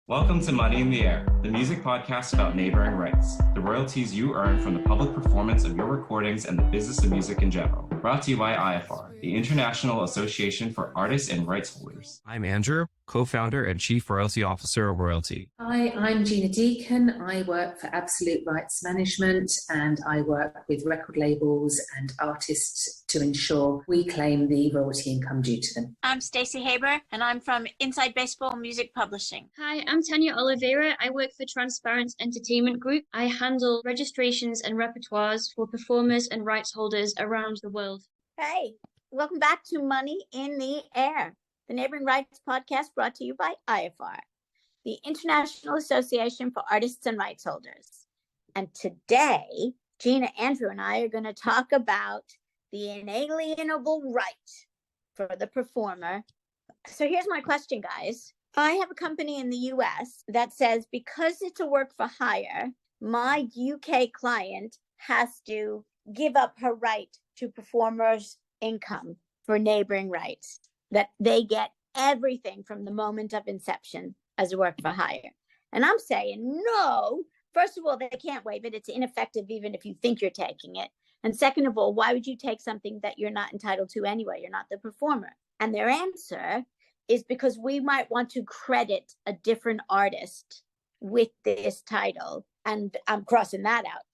Welcome to Money in the Air, the music podcast about neighboring rights, the royalties you earn from the public performance of your recordings and the business of music in general. Brought to you by IFR, the International Association for Artists and Rights Holders. I'm Andrew, co-founder and chief royalty officer of Royalty. Hi, I'm Gina Deacon. I work for Absolute Rights Management and I work with record labels and artists to ensure we claim the royalty income due to them. I'm Stacey Haber and I'm from Inside Baseball Music Publishing. Hi, I'm Tanya Oliveira. I work for Transparent Entertainment Group. I handle registrations and repertoires for performers and rights holders around the world. Hey, welcome back to Money in the Air, the Neighboring Rights podcast brought to you by IFR, the International Association for Artists and Rights Holders. And today, Gina, Andrew, and I are going to talk about the inalienable right for the performer. So here's my question, guys. I have a company in the US that says because it's a work for hire, my UK client has to give up her right to performers' income for neighboring rights, that they get everything from the moment of inception as a work for hire. And I'm saying, no, first of all, they can't waive it. It's ineffective even if you think you're taking it. And second of all, why would you take something that you're not entitled to anyway? You're not the performer. And their answer is because we might want to credit a different artist with this title. And I'm crossing that out,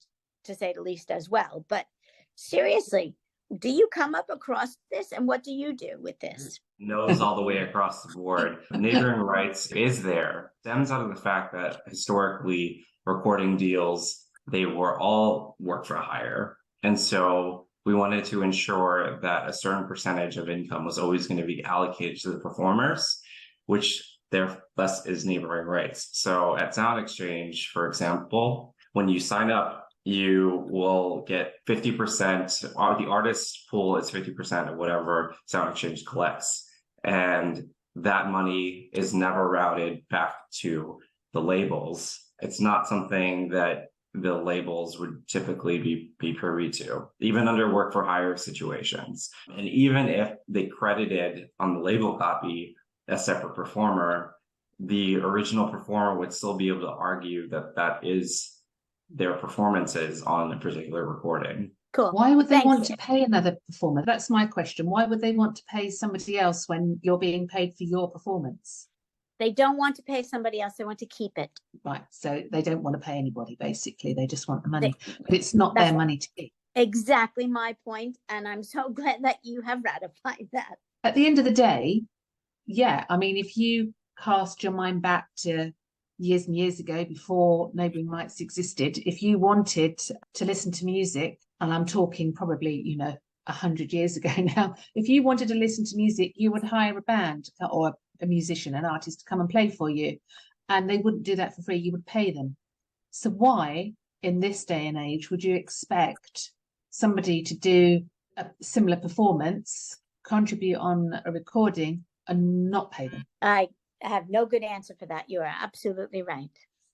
to say the least, as well. But seriously, do you come up across this and what do you do with this? No's all the way across the board. Neighboring rights is there. Stems out of the fact that historically recording deals, they were all work for hire. And so we wanted to ensure that a certain percentage of income was always going to be allocated to the performers, which thus is neighboring rights. So at Sound Exchange, for example, when you sign up, you will get 50%, the artist's pool is 50% of whatever Sound Exchange collects. And that money is never routed back to the labels. It's not something that the labels would typically be privy to, even under work for hire situations. And even if they credited on the label copy a separate performer, the original performer would still be able to argue that that is their performances on a particular recording. Cool. Why would they want to pay another performer? That's my question. Why would they want to pay somebody else when you're being paid for your performance? They don't want to pay somebody else. They want to keep it. Right. So they don't want to pay anybody, basically. They just want the money. But it's not their money to keep. Exactly my point. And I'm so glad that you have ratified that. At the end of the day, yeah. I mean, if you cast your mind back to years and years ago before neighboring rights existed, if you wanted to listen to music, and I'm talking probably, 100 years ago now, if you wanted to listen to music, you would hire a band or a musician, an artist to come and play for you. And they wouldn't do that for free. You would pay them. So why, in this day and age, would you expect somebody to do a similar performance, contribute on a recording, and not pay them? I have no good answer for that. You are absolutely right.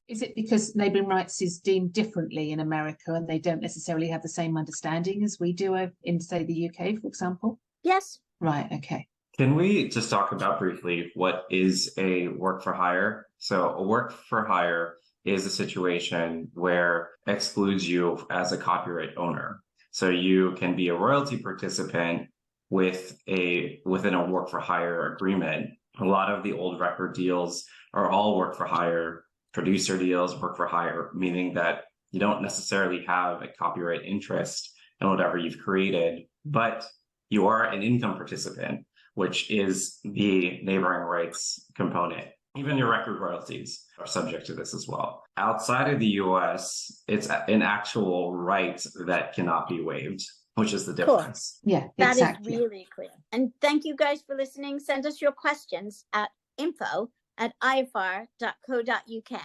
Is it because neighboring rights is deemed differently in America and they don't necessarily have the same understanding as we do in, say, the UK, for example? Yes. Right, okay. Can we just talk about briefly what is a work for hire? So a work for hire is a situation where it excludes you as a copyright owner. So you can be a royalty participant within a work for hire agreement. A lot of the old record deals are all work for hire. Producer deals, work for hire, meaning that you don't necessarily have a copyright interest in whatever you've created, but you are an income participant, which is the neighboring rights component. Even your record royalties are subject to this as well. Outside of the US, it's an actual right that cannot be waived, which is the difference. Cool. Yeah, that is really clear. And thank you guys for listening. Send us your questions at info@ifar.co.uk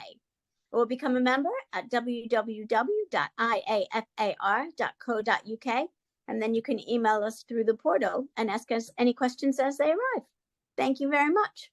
or become a member at www.iafar.co.uk. And then you can email us through the portal and ask us any questions as they arrive. Thank you very much.